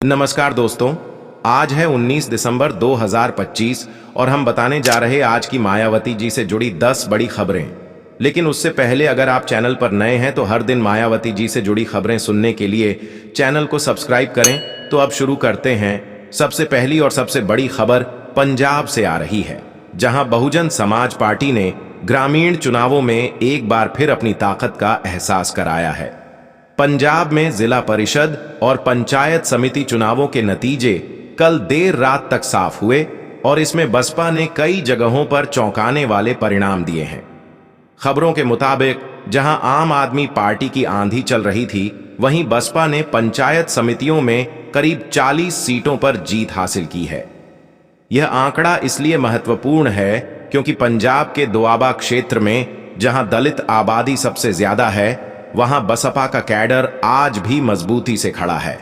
नमस्कार दोस्तों, आज है 19 दिसंबर 2025 और हम बताने जा रहे आज की मायावती जी से जुड़ी 10 बड़ी खबरें। लेकिन उससे पहले अगर आप चैनल पर नए हैं तो हर दिन मायावती जी से जुड़ी खबरें सुनने के लिए चैनल को सब्सक्राइब करें। तो अब शुरू करते हैं। सबसे पहली और सबसे बड़ी खबर पंजाब से आ रही है, जहां बहुजन समाज पार्टी ने ग्रामीण चुनावों में एक बार फिर अपनी ताकत का एहसास कराया है। पंजाब में जिला परिषद और पंचायत समिति चुनावों के नतीजे कल देर रात तक साफ हुए और इसमें बसपा ने कई जगहों पर चौंकाने वाले परिणाम दिए हैं। खबरों के मुताबिक जहां आम आदमी पार्टी की आंधी चल रही थी, वहीं बसपा ने पंचायत समितियों में करीब 40 सीटों पर जीत हासिल की है। यह आंकड़ा इसलिए महत्वपूर्ण है क्योंकि पंजाब के दोआबा क्षेत्र में जहां दलित आबादी सबसे ज्यादा है, वहां बसपा का कैडर आज भी मजबूती से खड़ा है।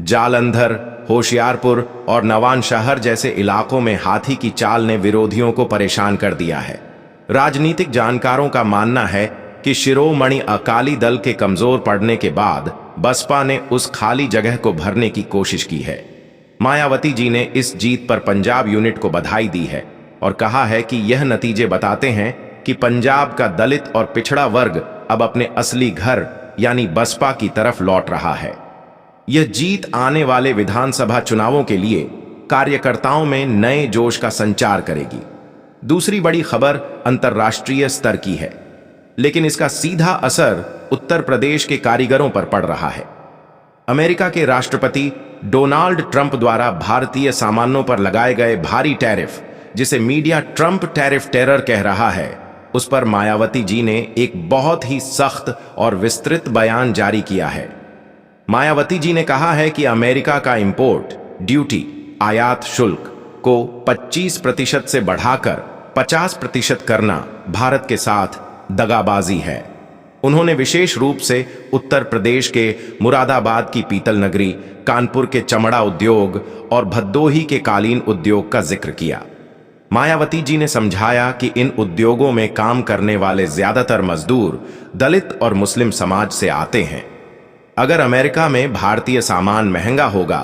जालंधर, होशियारपुर और नवानशहर जैसे इलाकों में हाथी की चाल ने विरोधियों को परेशान कर दिया है। राजनीतिक जानकारों का मानना है कि शिरोमणि अकाली दल के कमजोर पड़ने के बाद बसपा ने उस खाली जगह को भरने की कोशिश की है। मायावती जी ने इस जीत पर पंजाब यूनिट को बधाई दी है और कहा है कि यह नतीजे बताते हैं कि पंजाब का दलित और पिछड़ा वर्ग अब अपने असली घर यानी बसपा की तरफ लौट रहा है। यह जीत आने वाले विधानसभा चुनावों के लिए कार्यकर्ताओं में नए जोश का संचार करेगी। दूसरी बड़ी खबर अंतर्राष्ट्रीय स्तर की है, लेकिन इसका सीधा असर उत्तर प्रदेश के कारीगरों पर पड़ रहा है। अमेरिका के राष्ट्रपति डोनाल्ड ट्रंप द्वारा भारतीय सामानों पर लगाए गए भारी टैरिफ, जिसे मीडिया ट्रंप टैरिफ टेरर कह रहा है, उस पर मायावती जी ने एक बहुत ही सख्त और विस्तृत बयान जारी किया है। मायावती जी ने कहा है कि अमेरिका का इंपोर्ट ड्यूटी आयात शुल्क को 25% से बढ़ाकर 50% करना भारत के साथ दगाबाजी है। उन्होंने विशेष रूप से उत्तर प्रदेश के मुरादाबाद की पीतल नगरी, कानपुर के चमड़ा उद्योग और भदोही के कालीन उद्योग का जिक्र किया। मायावती जी ने समझाया कि इन उद्योगों में काम करने वाले ज्यादातर मजदूर दलित और मुस्लिम समाज से आते हैं। अगर अमेरिका में भारतीय सामान महंगा होगा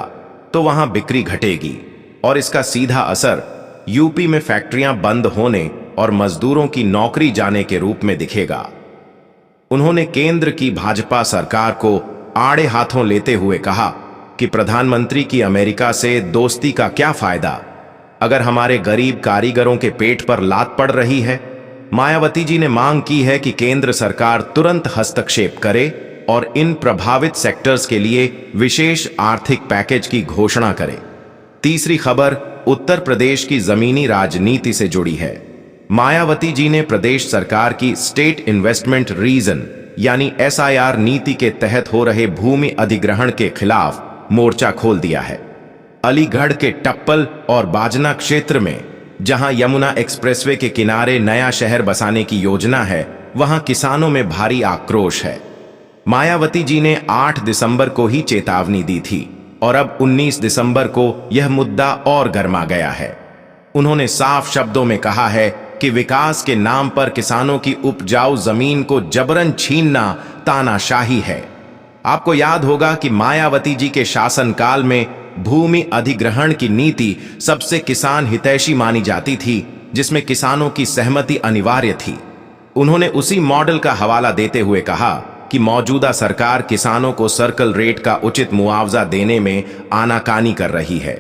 तो वहां बिक्री घटेगी और इसका सीधा असर यूपी में फैक्ट्रियां बंद होने और मजदूरों की नौकरी जाने के रूप में दिखेगा। उन्होंने केंद्र की भाजपा सरकार को आड़े हाथों लेते हुए कहा कि प्रधानमंत्री की अमेरिका से दोस्ती का क्या फायदा अगर हमारे गरीब कारीगरों के पेट पर लात पड़ रही है। मायावती जी ने मांग की है कि केंद्र सरकार तुरंत हस्तक्षेप करे और इन प्रभावित सेक्टर्स के लिए विशेष आर्थिक पैकेज की घोषणा करे। तीसरी खबर उत्तर प्रदेश की जमीनी राजनीति से जुड़ी है। मायावती जी ने प्रदेश सरकार की स्टेट इन्वेस्टमेंट रीजन यानी SIR नीति के तहत हो रहे भूमि अधिग्रहण के खिलाफ मोर्चा खोल दिया है। अलीगढ़ के टप्पल और बाजना क्षेत्र में जहां यमुना एक्सप्रेसवे के किनारे नया शहर बसाने की योजना है, वहां किसानों में भारी आक्रोश है। मायावती जी ने 8 दिसंबर को ही चेतावनी दी थी और अब 19 दिसंबर को यह मुद्दा और गर्मा गया है। उन्होंने साफ शब्दों में कहा है कि विकास के नाम पर किसानों की उपजाऊ जमीन को जबरन छीनना तानाशाही है। आपको याद होगा कि मायावती जी के शासनकाल में भूमि अधिग्रहण की नीति सबसे किसान हितैषी मानी जाती थी, जिसमें किसानों की सहमति अनिवार्य थी। उन्होंने उसी मॉडल का हवाला देते हुए कहा कि मौजूदा सरकार किसानों को सर्कल रेट का उचित मुआवजा देने में आनाकानी कर रही है।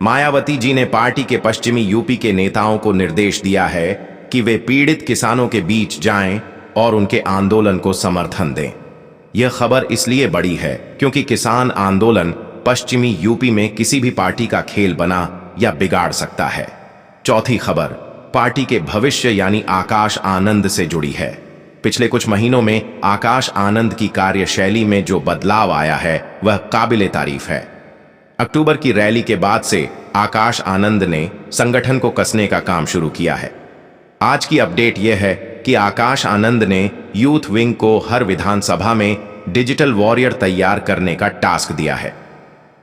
मायावती जी ने पार्टी के पश्चिमी यूपी के नेताओं को निर्देश दिया है कि वे पीड़ित किसानों के बीच जाएं और उनके आंदोलन को समर्थन दें। यह खबर इसलिए बड़ी है क्योंकि किसान आंदोलन पश्चिमी यूपी में किसी भी पार्टी का खेल बना या बिगाड़ सकता है। चौथी खबर पार्टी के भविष्य यानी आकाश आनंद से जुड़ी है। पिछले कुछ महीनों में आकाश आनंद की कार्यशैली में जो बदलाव आया है वह काबिले तारीफ है। अक्टूबर की रैली के बाद से आकाश आनंद ने संगठन को कसने का काम शुरू किया है। आज की अपडेट यह है कि आकाश आनंद ने यूथ विंग को हर विधानसभा में डिजिटल वॉरियर तैयार करने का टास्क दिया है।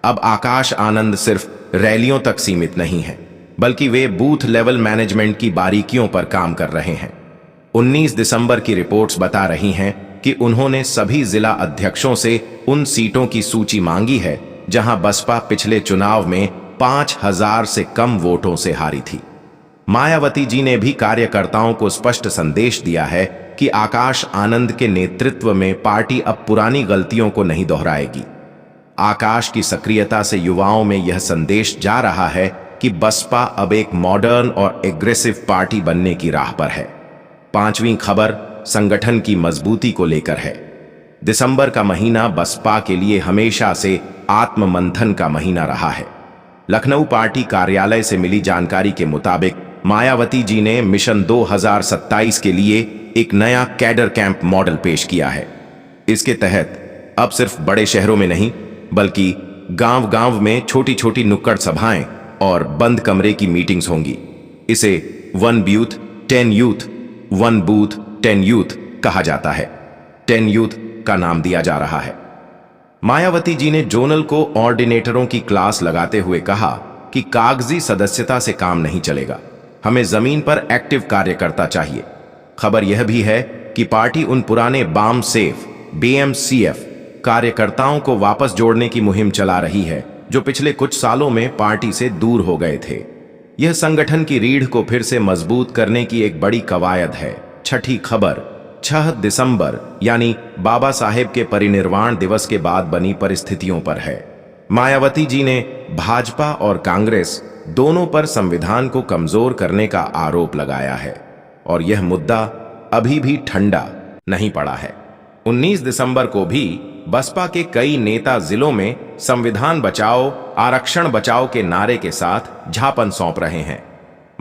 अब आकाश आनंद सिर्फ रैलियों तक सीमित नहीं है, बल्कि वे बूथ लेवल मैनेजमेंट की बारीकियों पर काम कर रहे हैं। 19 दिसंबर की रिपोर्ट्स बता रही हैं कि उन्होंने सभी जिला अध्यक्षों से उन सीटों की सूची मांगी है जहां बसपा पिछले चुनाव में 5,000 से कम वोटों से हारी थी। मायावती जी ने भी कार्यकर्ताओं को स्पष्ट संदेश दिया है कि आकाश आनंद के नेतृत्व में पार्टी अब पुरानी गलतियों को नहीं दोहराएगी। आकाश की सक्रियता से युवाओं में यह संदेश जा रहा है कि बसपा अब एक मॉडर्न और एग्रेसिव पार्टी बनने की राह पर है। पांचवीं खबर संगठन की मजबूती को लेकर है। दिसंबर का महीना बसपा के लिए हमेशा से आत्ममंथन का महीना रहा है। लखनऊ पार्टी कार्यालय से मिली जानकारी के मुताबिक मायावती जी ने मिशन 2027 के लिए एक नया कैडर कैंप मॉडल पेश किया है। इसके तहत अब सिर्फ बड़े शहरों में नहीं बल्कि गांव-गांव में छोटी-छोटी नुक्कड़ सभाएं और बंद कमरे की मीटिंग्स होंगी। इसे 1 बूथ 10 यूथ, 1 बूथ 10 यूथ कहा जाता है। 10 यूथ का नाम दिया जा रहा है। मायावती जी ने जोनल को ऑर्डिनेटरों की क्लास लगाते हुए कहा कि कागजी सदस्यता से काम नहीं चलेगा, हमें जमीन पर एक्टिव कार्यकर्ता चाहिए। खबर यह भी है कि पार्टी उन पुराने बाम सेफ BMCF कार्यकर्ताओं को वापस जोड़ने की मुहिम चला रही है जो पिछले कुछ सालों में पार्टी से दूर हो गए थे। यह संगठन की रीढ़ को फिर से मजबूत करने की एक बड़ी कवायद है। छठी खबर 6 दिसंबर यानी बाबा साहेब के परिनिर्वाण दिवस के बाद बनी परिस्थितियों पर है। मायावती जी ने भाजपा और कांग्रेस दोनों पर संविधान को कमजोर करने का आरोप लगाया है और यह मुद्दा अभी भी ठंडा नहीं पड़ा है। 19 दिसंबर को भी बसपा के कई नेता जिलों में संविधान बचाओ आरक्षण बचाओ के नारे के साथ झापन सौंप रहे हैं।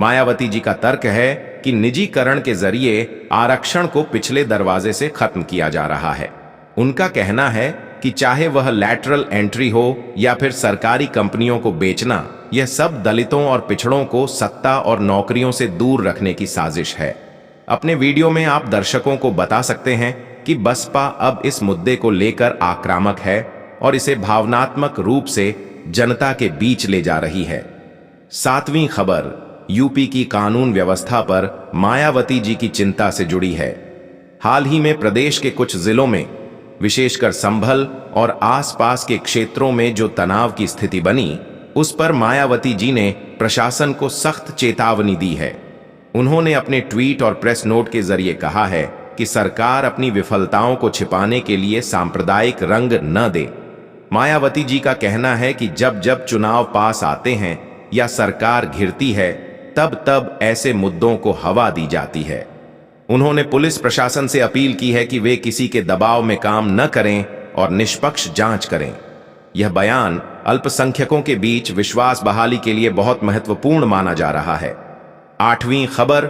मायावती जी का तर्क है कि निजीकरण के जरिए आरक्षण को पिछले दरवाजे से खत्म किया जा रहा है। उनका कहना है कि चाहे वह लैटरल एंट्री हो या फिर सरकारी कंपनियों को बेचना, यह सब दलितों और पिछड़ों को सत्ता और नौकरियों से दूर रखने की साजिश है। अपने वीडियो में आप दर्शकों को बता सकते हैं कि बसपा अब इस मुद्दे को लेकर आक्रामक है और इसे भावनात्मक रूप से जनता के बीच ले जा रही है। 7वीं खबर यूपी की कानून व्यवस्था पर मायावती जी की चिंता से जुड़ी है। हाल ही में प्रदेश के कुछ जिलों में विशेषकर संभल और आसपास के क्षेत्रों में जो तनाव की स्थिति बनी, उस पर मायावती जी ने प्रशासन को सख्त चेतावनी दी है। उन्होंने अपने ट्वीट और प्रेस नोट के जरिए कहा है कि सरकार अपनी विफलताओं को छिपाने के लिए सांप्रदायिक रंग न दे। मायावती जी का कहना है कि जब जब चुनाव पास आते हैं या सरकार घिरती है, तब तब ऐसे मुद्दों को हवा दी जाती है। उन्होंने पुलिस प्रशासन से अपील की है कि वे किसी के दबाव में काम न करें और निष्पक्ष जांच करें। यह बयान अल्पसंख्यकों के बीच विश्वास बहाली के लिए बहुत महत्वपूर्ण माना जा रहा है। 8वीं खबर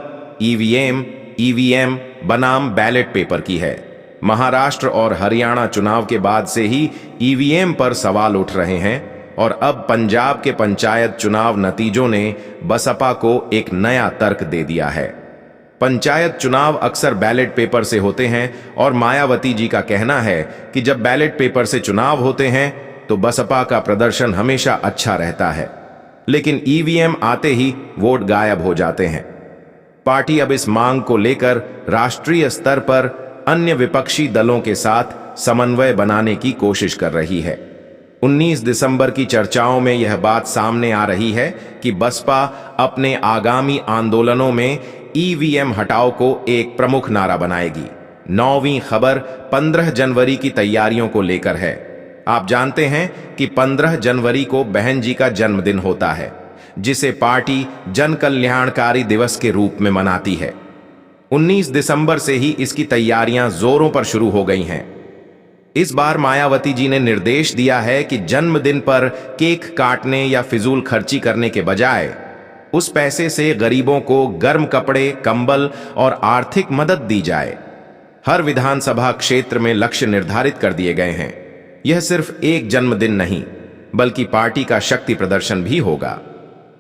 ईवीएम बनाम बैलेट पेपर की है। महाराष्ट्र और हरियाणा चुनाव के बाद से ही ईवीएम पर सवाल उठ रहे हैं और अब पंजाब के पंचायत चुनाव नतीजों ने बसपा को एक नया तर्क दे दिया है। पंचायत चुनाव अक्सर बैलेट पेपर से होते हैं और मायावती जी का कहना है कि जब बैलेट पेपर से चुनाव होते हैं तो बसपा का प्रदर्शन हमेशा अच्छा रहता है, लेकिन ईवीएम आते ही वोट गायब हो जाते हैं। पार्टी अब इस मांग को लेकर राष्ट्रीय स्तर पर अन्य विपक्षी दलों के साथ समन्वय बनाने की कोशिश कर रही है। 19 दिसंबर की चर्चाओं में यह बात सामने आ रही है कि बसपा अपने आगामी आंदोलनों में ईवीएम हटाओ को एक प्रमुख नारा बनाएगी। 9वीं खबर 15 जनवरी की तैयारियों को लेकर है। आप जानते हैं कि 15 जनवरी को बहन जी का जन्मदिन होता है, जिसे पार्टी जन कल्याणकारी दिवस के रूप में मनाती है। 19 दिसंबर से ही इसकी तैयारियां जोरों पर शुरू हो गई हैं। इस बार मायावती जी ने निर्देश दिया है कि जन्मदिन पर केक काटने या फिजूल खर्ची करने के बजाय उस पैसे से गरीबों को गर्म कपड़े, कंबल और आर्थिक मदद दी जाए। हर विधानसभा क्षेत्र में लक्ष्य निर्धारित कर दिए गए हैं। यह सिर्फ एक जन्मदिन नहीं बल्कि पार्टी का शक्ति प्रदर्शन भी होगा।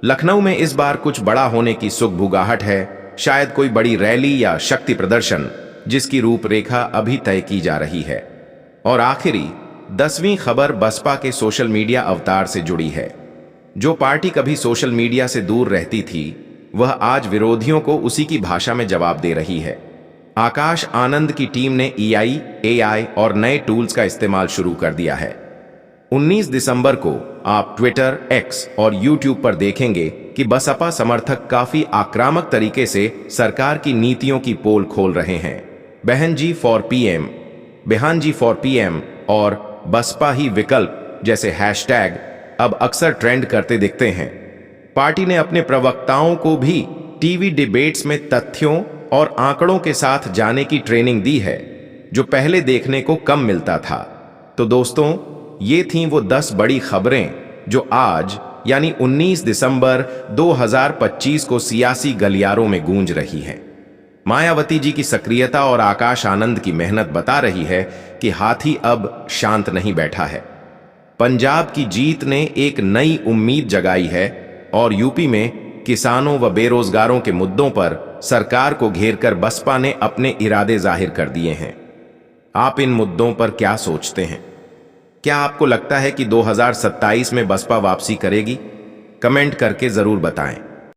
लखनऊ में इस बार कुछ बड़ा होने की सुगबुगाहट है, शायद कोई बड़ी रैली या शक्ति प्रदर्शन, जिसकी रूपरेखा अभी तय की जा रही है। और आखिरी 10वीं खबर बसपा के सोशल मीडिया अवतार से जुड़ी है। जो पार्टी कभी सोशल मीडिया से दूर रहती थी, वह आज विरोधियों को उसी की भाषा में जवाब दे रही है। आकाश आनंद की टीम ने AI और नए टूल्स का इस्तेमाल शुरू कर दिया है। 19 दिसंबर को आप ट्विटर, एक्स और यूट्यूब पर देखेंगे कि बसपा समर्थक काफी आक्रामक तरीके से सरकार की नीतियों की पोल खोल रहे हैं। बहन जी फॉर पीएम, बेहान जी फॉर पीएम और बसपा ही विकल्प जैसे हैशटैग अब अक्सर ट्रेंड करते दिखते हैं। पार्टी ने अपने प्रवक्ताओं को भी टीवी डिबेट्स में तथ्यों और आंकड़ों के साथ जाने की ट्रेनिंग दी है, जो पहले देखने को कम मिलता था। तो दोस्तों, ये थीं वो 10 बड़ी खबरें जो आज यानी 19 दिसंबर 2025 को सियासी गलियारों में गूंज रही हैं। मायावती जी की सक्रियता और आकाश आनंद की मेहनत बता रही है कि हाथी अब शांत नहीं बैठा है। पंजाब की जीत ने एक नई उम्मीद जगाई है और यूपी में किसानों व बेरोजगारों के मुद्दों पर सरकार को घेरकर बसपा ने अपने इरादे जाहिर कर दिए हैं। आप इन मुद्दों पर क्या सोचते हैं? क्या आपको लगता है कि 2027 में बसपा वापसी करेगी? कमेंट करके जरूर बताएं।